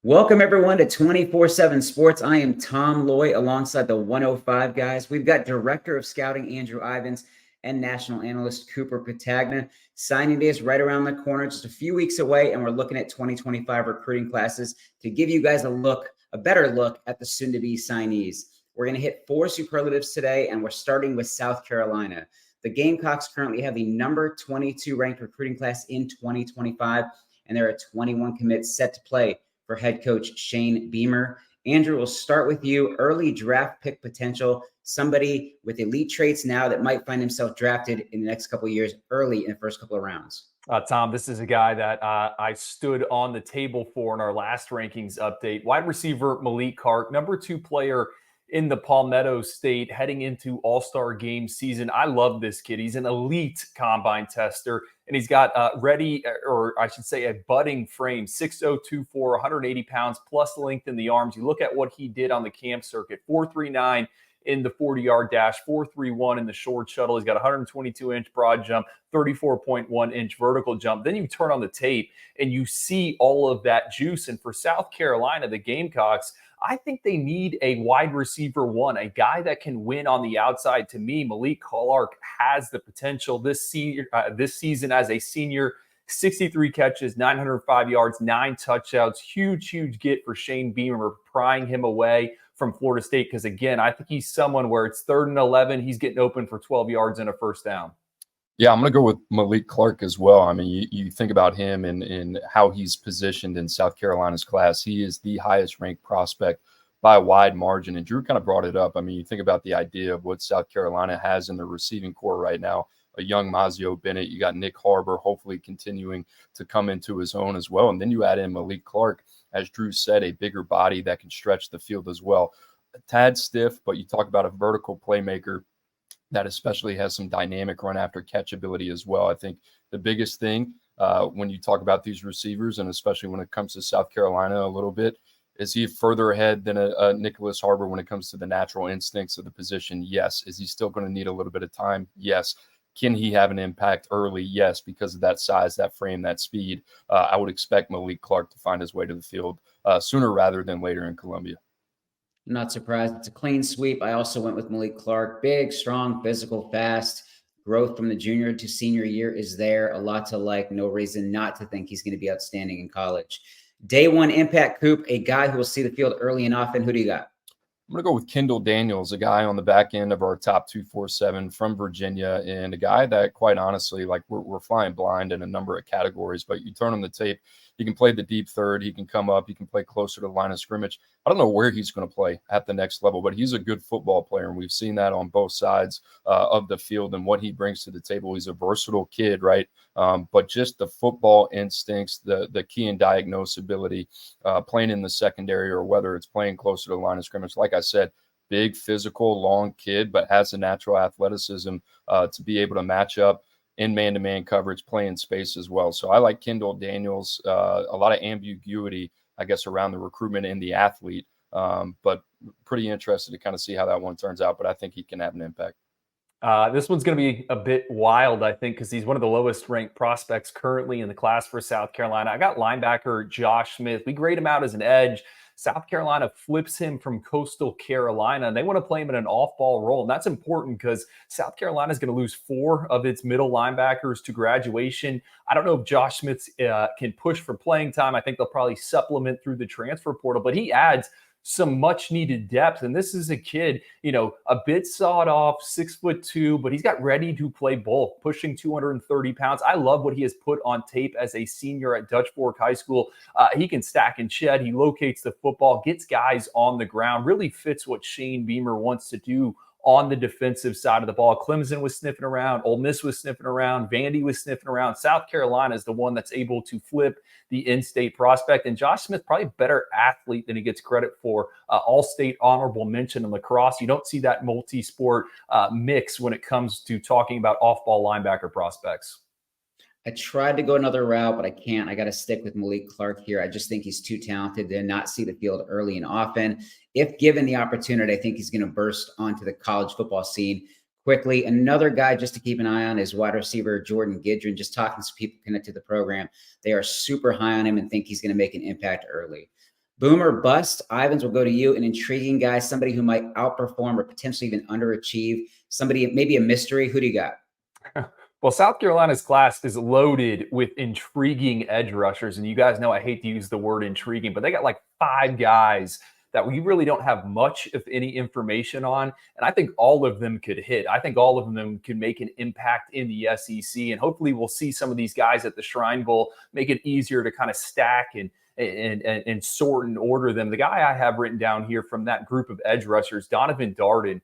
Welcome everyone to 24/7 Sports. I am Tom Loy alongside the 105 guys. We've got Director of Scouting Andrew Ivins and National Analyst Cooper Patagna. Signing day is right around the corner, just a few weeks away, and we're looking at 2025 recruiting classes to give you guys a better look at the soon-to-be signees. We're going to hit four superlatives today, and we're starting with South Carolina. The Gamecocks currently have the number 22 ranked recruiting class in 2025, and there are 21 commits set to play for head coach Shane Beamer. Andrew, we'll start with you. Early draft pick potential, somebody with elite traits now that might find himself drafted in the next couple of years early in the first couple of rounds. Tom, this is a guy that I stood on the table for in our last rankings update. Wide receiver Malik Clark, number 2 player in the Palmetto State heading into All-Star game season. I love this kid. He's an elite combine tester, and he's got a budding frame, 6'0", 2'4", 180 pounds, plus length in the arms. You look at what he did on the camp circuit, 4.39 in the 40-yard dash, 4.31 in the short shuttle. He's got 122-inch broad jump, 34.1-inch vertical jump. Then you turn on the tape, and you see all of that juice. And for South Carolina, the Gamecocks, I think they need a wide receiver one, a guy that can win on the outside. To me, Malik Clark has the potential this season as a senior. 63 catches, 905 yards, 9 touchdowns. Huge get for Shane Beamer, prying him away from Florida State. Because, again, I think he's someone where it's 3rd and 11. He's getting open for 12 yards and a first down. Yeah, I'm going to go with Malik Clark as well. I mean, you think about him and how he's positioned in South Carolina's class. He is the highest ranked prospect by a wide margin. And Drew kind of brought it up. I mean, you think about the idea of what South Carolina has in the receiving core right now. A young Mazio Bennett. You got Nick Harbor hopefully continuing to come into his own as well. And then you add in Malik Clark, as Drew said, a bigger body that can stretch the field as well. A tad stiff, but you talk about a vertical playmaker that especially has some dynamic run after catch ability as well. I think the biggest thing when you talk about these receivers, and especially when it comes to South Carolina a little bit, is he further ahead than a Nicholas Harbor when it comes to the natural instincts of the position? Yes. Is he still going to need a little bit of time? Yes. Can he have an impact early? Yes, because of that size, that frame, that speed. I would expect Malik Clark to find his way to the field sooner rather than later in Columbia. I'm not surprised. It's a clean sweep. I also went with Malik Clark. Big, strong, physical, fast. Growth from the junior to senior year is there. A lot to like. No reason not to think he's going to be outstanding in college. Day one impact, Coop, a guy who will see the field early and often. Who do you got? I'm going to go with Kendall Daniels, a guy on the back end of our top 247 from Virginia, and a guy that, quite honestly, like we're flying blind in a number of categories, but you turn on the tape, he can play the deep third, he can come up, he can play closer to the line of scrimmage. I don't know where he's going to play at the next level, but he's a good football player, and we've seen that on both sides of the field and what he brings to the table. He's a versatile kid, right? But just the football instincts, the key and diagnose ability, playing in the secondary or whether it's playing closer to the line of scrimmage. Like I said, big, physical, long kid, but has the natural athleticism to be able to match up in man-to-man coverage, play in space as well. So I like Kendall Daniels. A lot of ambiguity, I guess, around the recruitment and the athlete, but pretty interested to kind of see how that one turns out. But I think he can have an impact. This one's going to be a bit wild, I think, because he's one of the lowest ranked prospects currently in the class for South Carolina. I got linebacker Josh Smith. We grade him out as an edge. South Carolina flips him from Coastal Carolina, and they want to play him in an off-ball role. And that's important because South Carolina is going to lose 4 of its middle linebackers to graduation. I don't know if Josh Smith can push for playing time. I think they'll probably supplement through the transfer portal, but he adds some much needed depth. And this is a kid, a bit sawed off, 6'2", but he's got ready to play both, pushing 230 pounds. I love what he has put on tape as a senior at Dutch Fork High School. He can stack and shed. He locates the football, gets guys on the ground, really fits what Shane Beamer wants to do on the defensive side of the ball. Clemson was sniffing around. Ole Miss was sniffing around. Vandy was sniffing around. South Carolina is the one that's able to flip the in-state prospect. And Josh Smith, probably a better athlete than he gets credit for. All-state honorable mention in lacrosse. You don't see that multi-sport mix when it comes to talking about off-ball linebacker prospects. I tried to go another route, but I can't. I got to stick with Malik Clark here. I just think he's too talented to not see the field early and often. If given the opportunity, I think he's going to burst onto the college football scene quickly. Another guy just to keep an eye on is wide receiver Jordan Gidron. Just talking to some people connected to the program, they are super high on him and think he's going to make an impact early. Boom or bust, Ivans will go to you. An intriguing guy, somebody who might outperform or potentially even underachieve, somebody, maybe a mystery. Who do you got? Well, South Carolina's class is loaded with intriguing edge rushers. And you guys know I hate to use the word intriguing, but they got like 5 guys that we really don't have much, if any, information on. And I think all of them could hit. I think all of them could make an impact in the SEC. And hopefully we'll see some of these guys at the Shrine Bowl make it easier to kind of stack and sort and order them. The guy I have written down here from that group of edge rushers, Donovan Darden,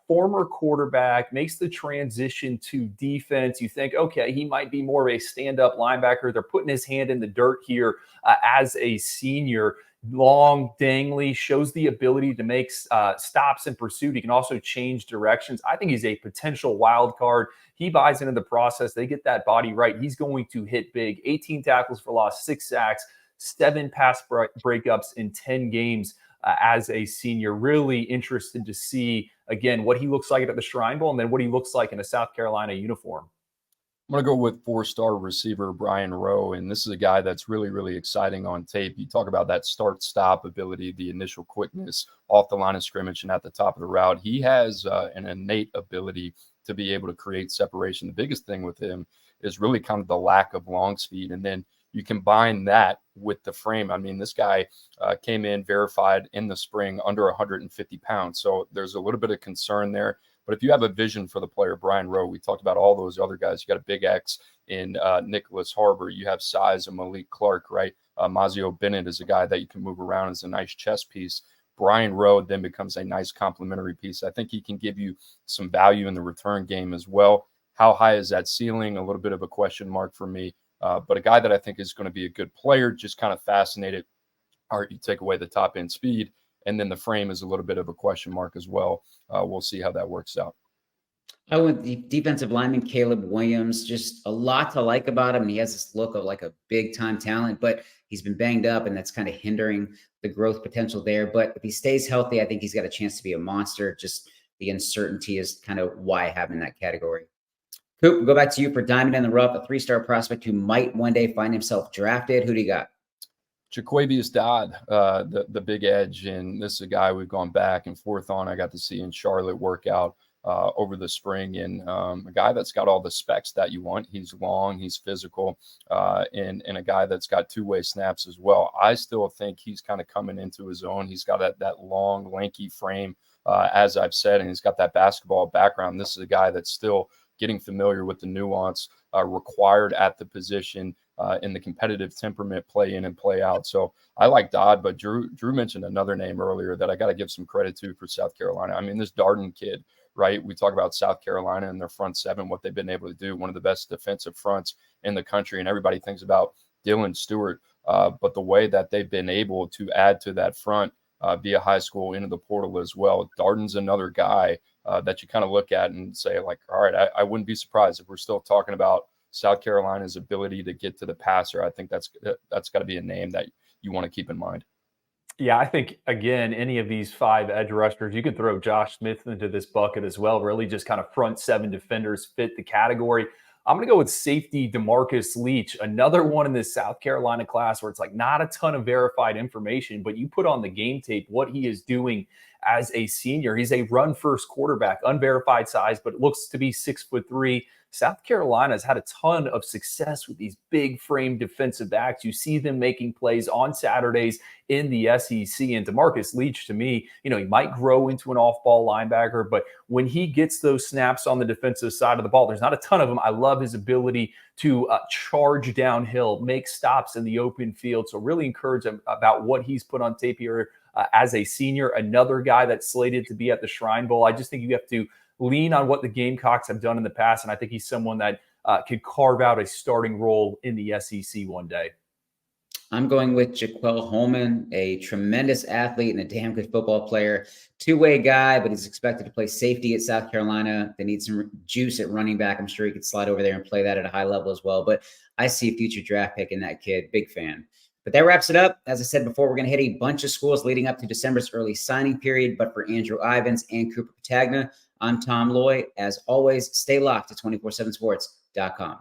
former quarterback, makes the transition to defense. You think, okay, he might be more of a stand-up linebacker. They're putting his hand in the dirt here as a senior. Long, dangly, shows the ability to make stops in pursuit. He can also change directions. I think he's a potential wild card. He buys into the process. They get that body right. He's going to hit big. 18 tackles for loss, 6 sacks, 7 pass breakups in 10 games as a senior. Really interested to see, again, what he looks like at the Shrine Bowl and then what he looks like in a South Carolina uniform. I'm going to go with 4-star receiver Brian Rowe, and this is a guy that's really, really exciting on tape. You talk about that start-stop ability, the initial quickness off the line of scrimmage and at the top of the route. He has an innate ability to be able to create separation. The biggest thing with him is really kind of the lack of long speed, and then you combine that with the frame. I mean, this guy came in verified in the spring under 150 pounds, so there's a little bit of concern there. But if you have a vision for the player, Brian Rowe, we talked about all those other guys. You got a big X in Nicholas Harbor. You have size of Malik Clark, right? Mazio Bennett is a guy that you can move around as a nice chess piece. Brian Rowe then becomes a nice complementary piece. I think he can give you some value in the return game as well. How high is that ceiling? A little bit of a question mark for me. But a guy that I think is going to be a good player, just kind of fascinated. All right, you take away the top end speed, and then the frame is a little bit of a question mark as well. We'll see how that works out. I went the defensive lineman Caleb Williams. Just a lot to like about him. He has this look of like a big time talent, but he's been banged up, and that's kind of hindering the growth potential there. But if he stays healthy, I think he's got a chance to be a monster. Just the uncertainty is kind of why I have him in that category. Coop, we'll go back to you for Diamond in the Rough, a 3-star prospect who might one day find himself drafted. Who do you got? Jaquavius Dodd, the big edge, and this is a guy we've gone back and forth on. I got to see in Charlotte work out over the spring, and a guy that's got all the specs that you want. He's long, he's physical, and a guy that's got two-way snaps as well. I still think he's kind of coming into his own. He's got that long, lanky frame, as I've said, and he's got that basketball background. This is a guy that's still getting familiar with the nuance required at the position in the competitive temperament, play in and play out. So I like Dodd, but Drew mentioned another name earlier that I got to give some credit to for South Carolina. I mean, this Darden kid, right? We talk about South Carolina and their front seven, what they've been able to do, one of the best defensive fronts in the country. And everybody thinks about Dylan Stewart, but the way that they've been able to add to that front via high school into the portal as well. Darden's another guy that you kind of look at and say, like, all right, I wouldn't be surprised if we're still talking about South Carolina's ability to get to the passer. I think that's got to be a name that you want to keep in mind. Yeah, I think, again, any of these 5 edge rushers, you could throw Josh Smith into this bucket as well. Really just kind of front 7 defenders fit the category. I'm going to go with safety DeMarcus Leach, another one in this South Carolina class where it's like not a ton of verified information, but you put on the game tape what he is doing as a senior. He's a run-first quarterback, unverified size, but looks to be 6'3". South Carolina has had a ton of success with these big frame defensive backs. You see them making plays on Saturdays in the SEC. And DeMarcus Leach, to me, he might grow into an off-ball linebacker, but when he gets those snaps on the defensive side of the ball, there's not a ton of them. I love his ability to charge downhill, make stops in the open field. So really encourage him about what he's put on tape here as a senior. Another guy that's slated to be at the Shrine Bowl. I just think you have to lean on what the Gamecocks have done in the past, and I think he's someone that could carve out a starting role in the SEC one day. I'm going with Jaquel Holman, a tremendous athlete and a damn good football player. Two-way guy, but he's expected to play safety at South Carolina. They need some juice at running back. I'm sure he could slide over there and play that at a high level as well. But I see a future draft pick in that kid. Big fan. But that wraps it up. As I said before, we're going to hit a bunch of schools leading up to December's early signing period. But for Andrew Ivins and Cooper Patagna, I'm Tom Loy. As always, stay locked to 247sports.com.